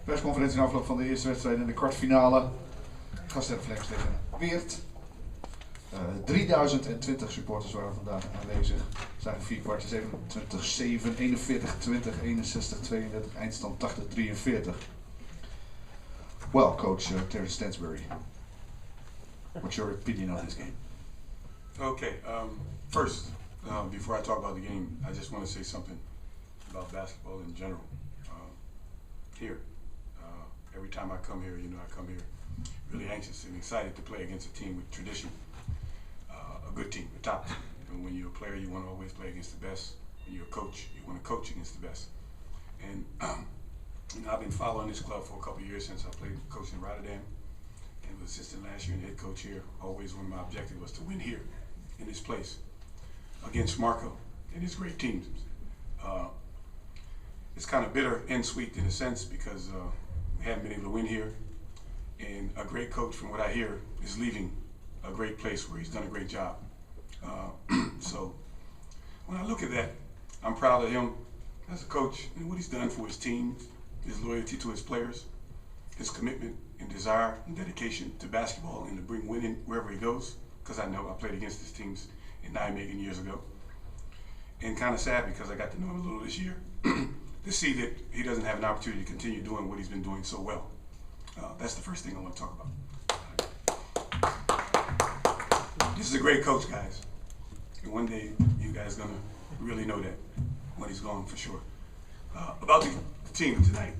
Persconferentie in afloop van de eerste wedstrijd in de kwartfinale. Gasterra Flames tegen Weert. 3020 supporters waren vandaag aanwezig. Zagen 4 kwarten 27-7, 41-20, 61-32, eindstand 80-43. Well, coach Terrence Stansbury, what's your opinion on this game? Okay, first, before I talk about the game, I just want to say something about basketball in general. Here, every time I come here, I come here really anxious and excited to play against a team with tradition, a good team, a top team. And when you're a player, you want to always play against the best. When you're a coach, you want to coach against the best. And I've been following this club for a couple of years since I played coach in Rotterdam and was assistant last year and head coach here. Always one of my objectives was to win here in this place against Marco and his great teams. It's kind of bitter and sweet in a sense because we haven't been able to win here, and a great coach, from what I hear, is leaving a great place where he's done a great job. So when I look at that, I'm proud of him as a coach and what he's done for his team, his loyalty to his players, his commitment and desire and dedication to basketball and to bring winning wherever he goes, because I know I played against his teams in Nijmegen years ago. And kind of sad because I got to know him a little this year to see that he doesn't have an opportunity to continue doing what he's been doing so well. That's the first thing I want to talk about. This is a great coach, guys. And one day you guys are going to really know that when he's gone for sure. About the team tonight,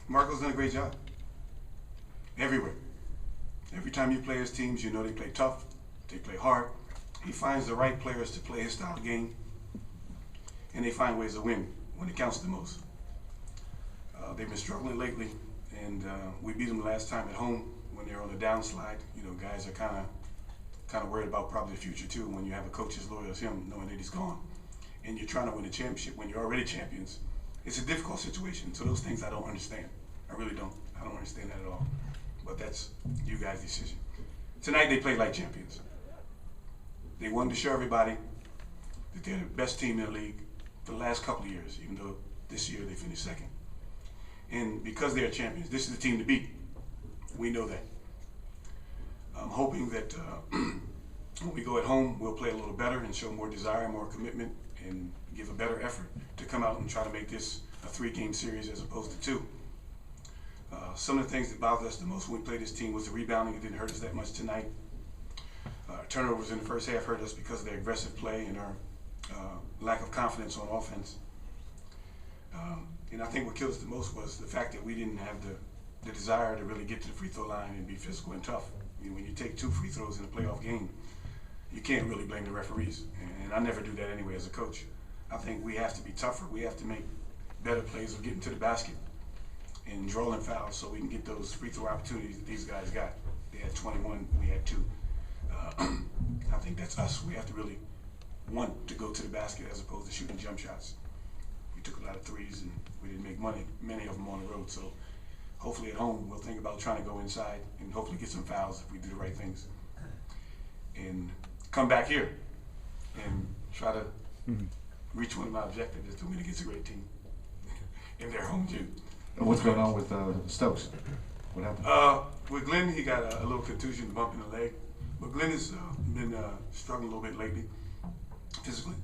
Marco's done a great job. Everywhere. Every time you play his teams, you know they play tough, they play hard. He finds the right players to play his style of game, and they find ways to win when it counts the most. They've been struggling lately, and we beat them last time at home when they're on the downslide. Guys are kind of worried about probably the future too when you have a coach as loyal as him, knowing that he's gone, and you're trying to win a championship when you're already champions. It's a difficult situation, so those things I don't understand. I really don't. I don't understand that at all. But that's you guys' decision. Tonight they played like champions. They wanted to show everybody that they're the best team in the league for the last couple of years, even though this year they finished second. And because they're champions, this is the team to beat. We know that. I'm hoping that when we go at home, we'll play a little better and show more desire, more commitment, and give a better effort to come out and try to make this a 3-game series as opposed to 2. Some of the things that bothered us the most when we played this team was the rebounding. It didn't hurt us that much tonight. Turnovers in the first half hurt us because of their aggressive play and our lack of confidence on offense. And I think what killed us the most was the fact that we didn't have the desire to really get to the free throw line and be physical and tough. When you take 2 free throws in a playoff game, you can't really blame the referees. And I never do that anyway as a coach. I think we have to be tougher. We have to make better plays of getting to the basket and drawing fouls so we can get those free throw opportunities that these guys got. They had 21, we had 2. I think that's us. We have to really want to go to the basket as opposed to shooting jump shots. We took a lot of threes and we didn't make many of them on the road. So hopefully at home we'll think about trying to go inside and hopefully get some fouls if we do the right things. And come back here and try to reach one of my objectives, is to win against a great team in their home gym. And what's going on with Stokes? What happened? With Glenn, he got a little contusion, bump in the leg. But Glenn has been struggling a little bit lately, physically.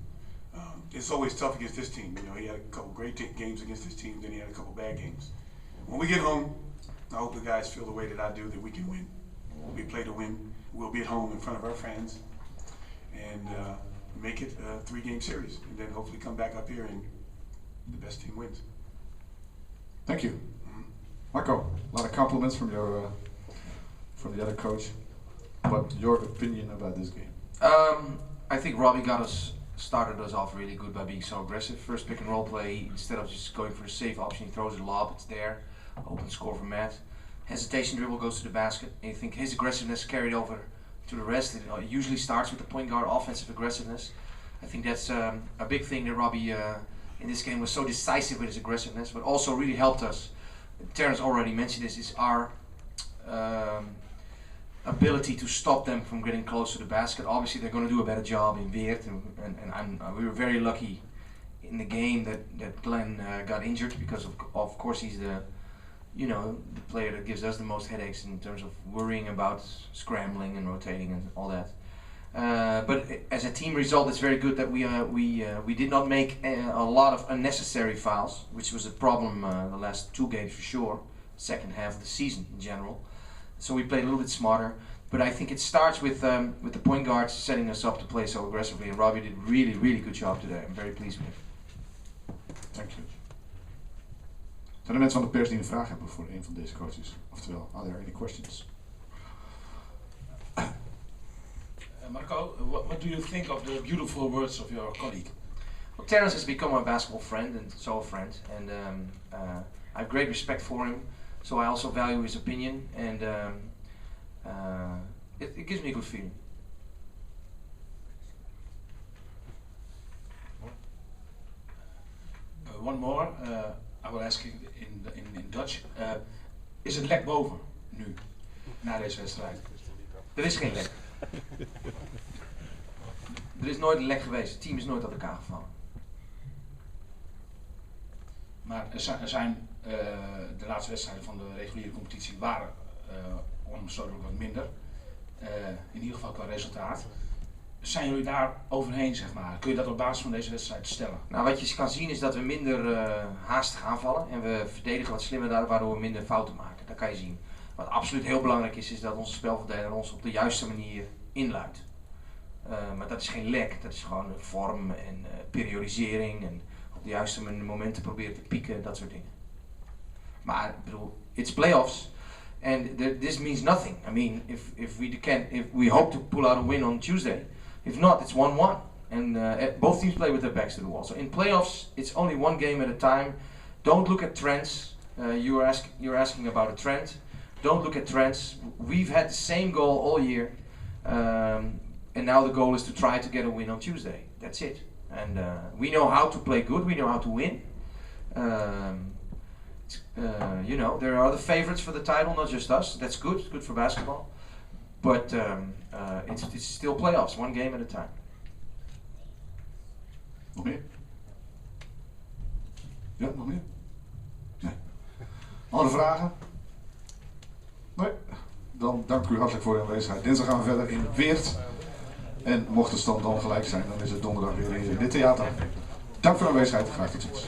It's always tough against this team. He had a couple great games against this team, then he had a couple bad games. When we get home, I hope the guys feel the way that I do, that we can win. We play to win. We'll be at home in front of our fans and make it a 3-game series, and then hopefully come back up here and the best team wins. Thank you. Marco, a lot of compliments from the other coach. What's your opinion about this game? I think Robbie started us off really good by being so aggressive. First pick and roll play, instead of just going for the safe option, he throws a lob, it's there. Open score for Matt. Hesitation dribble goes to the basket. And I think his aggressiveness carried over to the rest. It usually starts with the point guard offensive aggressiveness. I think that's a big thing that Robbie in this game was so decisive with his aggressiveness, but also really helped us. Terrence already mentioned this, is our ability to stop them from getting close to the basket. Obviously they're going to do a better job in Weert, and we were very lucky in the game that Glenn got injured because of course he's the player that gives us the most headaches in terms of worrying about scrambling and rotating and all that. But as a team result, it's very good that we did not make a lot of unnecessary fouls, which was a problem the last 2 games for sure, second half of the season in general. So we played a little bit smarter, but I think it starts with the point guards setting us up to play so aggressively, and Robbie did really, really good job today. I'm very pleased with him. Dank je. Zijn er mensen van de pers die een vraag hebben voor een van deze coaches? Oftewel, are there any questions? Marco, what do you think of the beautiful words of your colleague? Well, Terence has become a basketball friend, and so a friend, and I have great respect for him. So I also value his opinion, and it gives me a good feeling. One more, I will ask in Dutch. Is het lek boven nu, na deze wedstrijd? Er is geen lek. Er is nooit een lek geweest. Het team is nooit uit elkaar gevallen. Maar er zijn de laatste wedstrijden van de reguliere competitie waren onomstotelijk wat minder. In ieder geval qua resultaat. Zijn jullie daar overheen, zeg maar? Kun je dat op basis van deze wedstrijd stellen? Nou, wat je kan zien is dat we minder haastig aanvallen en we verdedigen wat slimmer waardoor we minder fouten maken. Dat kan je zien. Wat absoluut heel belangrijk is dat onze spelverdeler ons op de juiste manier inluidt. Maar dat is geen lek, dat is gewoon vorm en periodisering en op de juiste momenten proberen te pieken, dat soort dingen. Maar ik bedoel, it's playoffs and this means nothing. I mean, if we hope to pull out a win on Tuesday, if not, it's 1-1. And both teams play with their backs to the wall. So in playoffs, it's only one game at a time. Don't look at trends. You're asking about a trend. Don't look at trends. We've had the same goal all year, and now the goal is to try to get a win on Tuesday. That's it. And we know how to play good. We know how to win. There are other favorites for the title, not just us. That's good. It's good for basketball. But it's still playoffs, one game at a time. Nog meer? Ja, nog meer? Nee. Andere vragen? Nee? Dan dank u hartelijk voor uw aanwezigheid. Dinsdag gaan we verder in Weert. En mocht de stand dan gelijk zijn, dan is het donderdag weer in dit theater. Dank voor uw aanwezigheid. Graag tot ziens.